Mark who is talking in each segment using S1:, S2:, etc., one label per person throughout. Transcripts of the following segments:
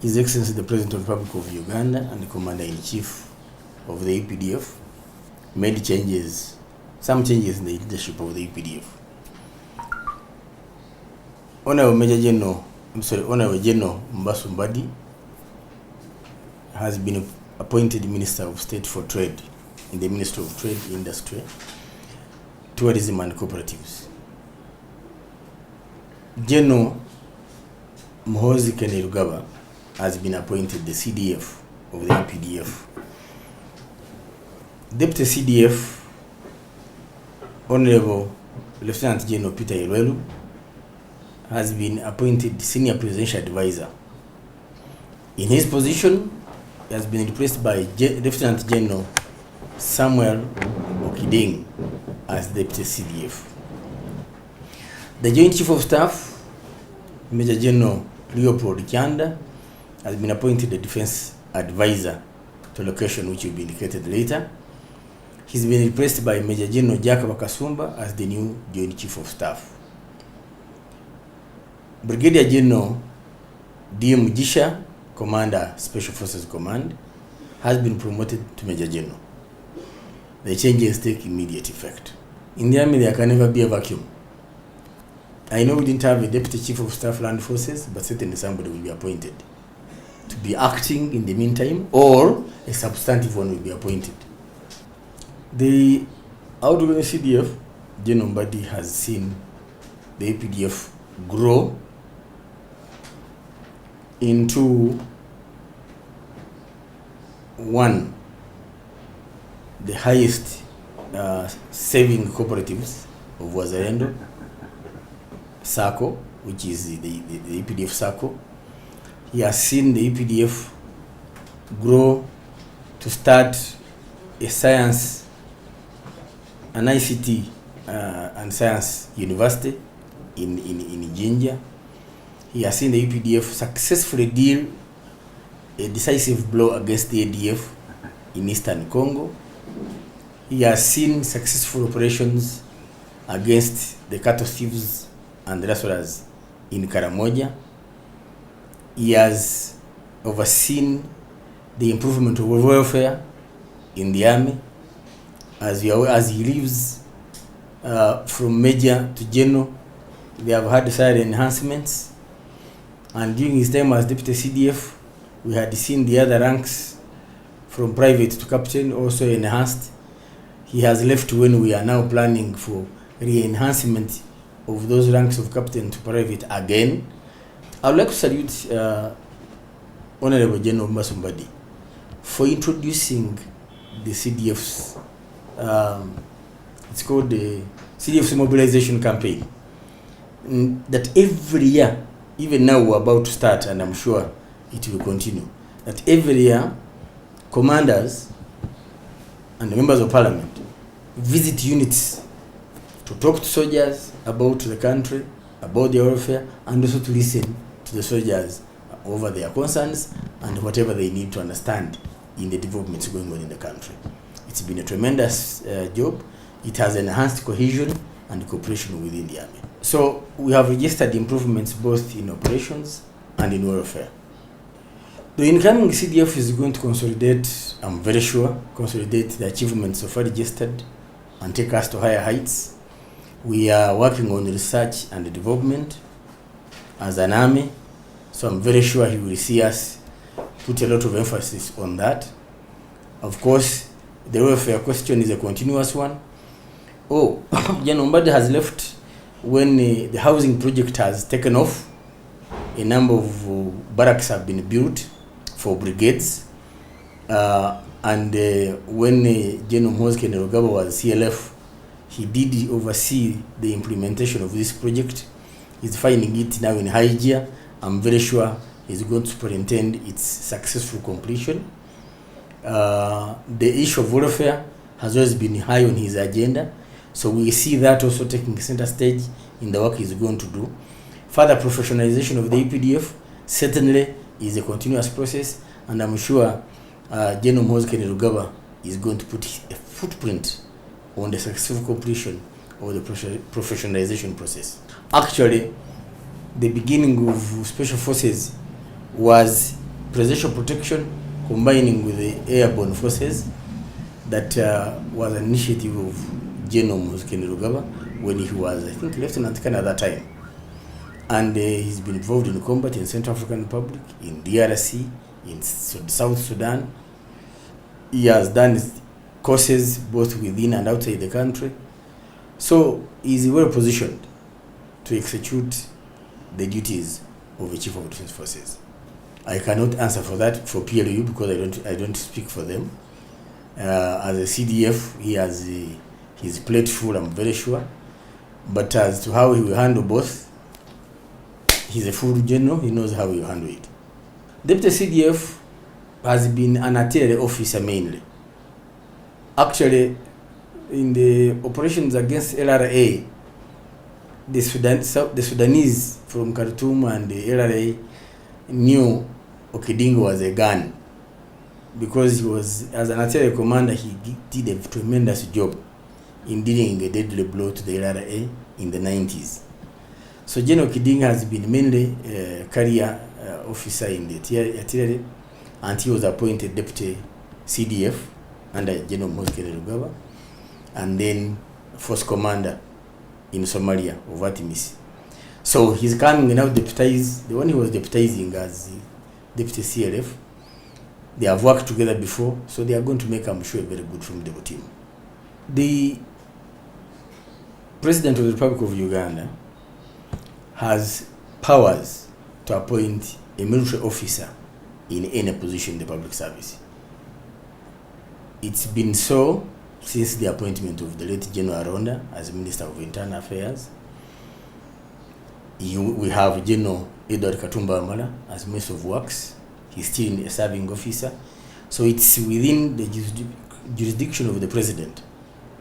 S1: His Excellency the President of the Republic of Uganda and the Commander-in-Chief of the UPDF made some changes in the leadership of the UPDF. Honorable General Mbasu Mbadi has been appointed Minister of State for Trade in the Ministry of Trade, Industry, Tourism and Cooperatives. General Muhoozi Kainerugaba has been appointed the CDF of the UPDF. Deputy CDF, Honorable Lieutenant General Peter Ilwelu, has been appointed Senior Presidential Advisor. In his position, he has been replaced by Lieutenant General Samuel Okideng as Deputy CDF. The Joint Chief of Staff, Major General Leopold Kyanda, has been appointed the Defense Advisor to location which will be indicated later. He's been replaced by Major General Jacob Kasumba as the new Joint Chief of Staff. Brigadier General D.M. Mugisha, Commander, Special Forces Command, has been promoted to Major General. The changes take immediate effect. In the Army, there can never be a vacuum. I know we didn't have a Deputy Chief of Staff Land Forces, but certainly somebody will be appointed to be acting in the meantime, or a substantive one will be appointed. The outgoing CDF, General Mbadi, has seen the APDF grow into the highest saving cooperatives of Wazalendo, SACCO, which is the APDF SACCO. He has seen the APDF grow to start a science, an ICT and science university in Jinja. He has seen the UPDF successfully deal a decisive blow against the ADF in Eastern Congo. He has seen successful operations against the cattle thieves and rustlers in Karamoja. He has overseen the improvement of welfare in the army as he lives from major to general. They have had salary enhancements. And during his time as Deputy CDF, we had seen the other ranks from private to captain also enhanced. He has left when we are now planning for re-enhancement of those ranks of captain to private again. I would like to salute Honorable General Mbasu Mbadi for introducing the CDF's, it's called the CDF's mobilization campaign. That every year, even now we're about to start, and I'm sure it will continue, that every year commanders and the members of parliament visit units to talk to soldiers about the country, about their welfare, and also to listen to the soldiers over their concerns and whatever they need to understand in the developments going on in the country. It's been a tremendous job. It has enhanced cohesion and cooperation within the army. So we have registered improvements both in operations and in welfare. The incoming CDF is going to consolidate, I'm very sure, consolidate the achievements so far registered and take us to higher heights. We are working on research and development as an army, so I'm very sure he will see us put a lot of emphasis on that. Of course, the welfare question is a continuous one. Oh, General Mbadi has left when the housing project has taken off. A number of barracks have been built for brigades. And when General Muhoozi Kainerugaba was CLF, he did oversee the implementation of this project. He's finding it now in high gear. I'm very sure he's going to superintend its successful completion. The issue of welfare has always been high on his agenda. So we see that also taking center stage in the work he's going to do. Further professionalization of the UPDF certainly is a continuous process, and I'm sure General Muhoozi Kainerugaba is going to put a footprint on the successful completion of the professionalization process. Actually, the beginning of Special Forces was presidential protection combining with the airborne forces. That was an initiative of General Muhoozi Kainerugaba when he was, I think, Lieutenant Colonel at that time. And he's been involved in combat in Central African Republic, in DRC, in South Sudan. He has done courses both within and outside the country. So he's well positioned to execute the duties of the Chief of Defense Forces. I cannot answer for that for PLU because I don't speak for them. As a CDF, he has his plate full, I'm very sure. But as to how he will handle both, he's a full general, he knows how he will handle it. Deputy CDF has been an artillery officer mainly. Actually, in the operations against LRA, the Sudanese from Khartoum and the LRA knew Okidingo was a gun, because he was, as an artillery commander, he did a tremendous job in dealing a deadly blow to the LRA in the 90s. So General Okidingo has been mainly a career officer in the artillery, and he was appointed deputy CDF under General Muhoozi Kainerugaba, and then force commander in Somalia of Artemis. So he's coming now deputize, the one he was deputizing as deputy CLF. They have worked together before, so they are going to make, I'm sure, a very good formidable team. The President of the Republic of Uganda has powers to appoint a military officer in any position in the public service. It's been so since the appointment of the late General Aronda as Minister of Internal Affairs. We have General Edward Katumba Wamala as Minister of Works. He's still a serving officer. So it's within the jurisdiction of the President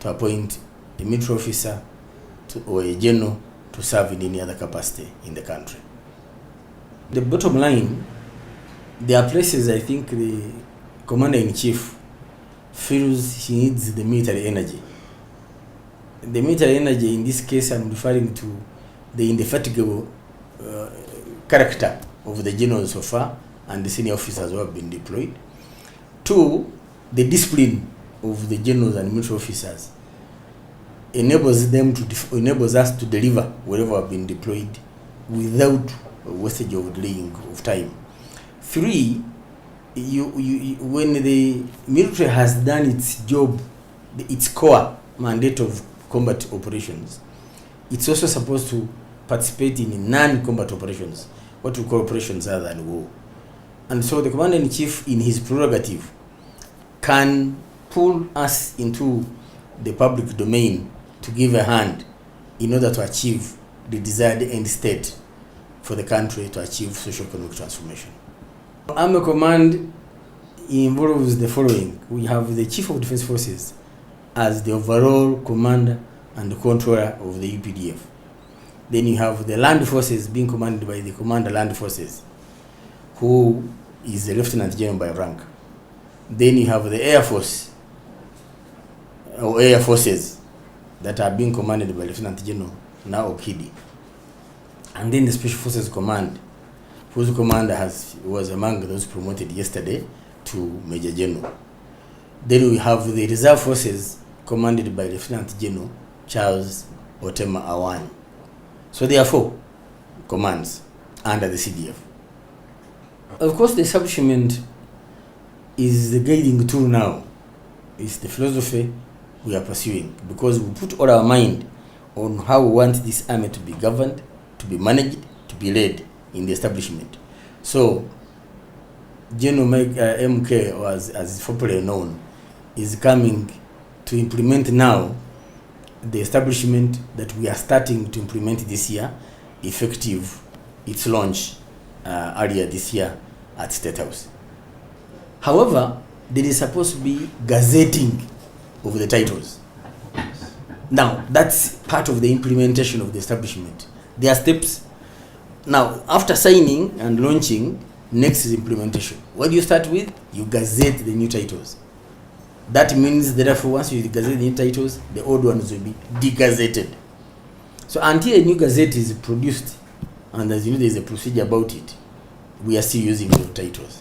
S1: to appoint a military officer or a general to serve in any other capacity in the country. The bottom line, there are places I think the Commander-in-Chief feels he needs the military energy. The military energy, in this case, I'm referring to the indefatigable character of the generals so far and the senior officers who have been deployed. Two, the discipline of the generals and military officers enables us to deliver wherever have been deployed without wastage of delaying of time. Three, when the military has done its job, its core mandate of combat operations, it's also supposed to participate in non-combat operations, what we call operations other than war. And so the Commander-in-Chief, in his prerogative, can pull us into the public domain to give a hand in order to achieve the desired end state for the country to achieve socio-economic transformation. Army Command involves the following. We have the Chief of Defense Forces as the overall commander and controller of the UPDF. Then you have the Land Forces being commanded by the Commander Land Forces, who is the Lieutenant General by rank. Then you have the Air Force, or Air Forces, that are being commanded by Lieutenant General now Okidi. And then the Special Forces Command, whose commander was among those promoted yesterday to Major General. Then we have the Reserve Forces commanded by Lieutenant General Charles Otema Awan. So there are 4 commands under the CDF. Of course, the establishment is the guiding tool now. It's the philosophy we are pursuing, because we put all our mind on how we want this army to be governed, to be managed, to be led in the establishment. So General MK, or as is popularly known, is coming to implement now the establishment that we are starting to implement this year, effective its launch earlier this year at State House. However, there is supposed to be gazetting of the titles. Now, that's part of the implementation of the establishment. There are steps. Now, after signing and launching, next is implementation. What do you start with? You gazette the new titles. That means, therefore, once you gazette the new titles, the old ones will be degazetted. So until a new gazette is produced, and as you know, there's a procedure about it, we are still using the titles.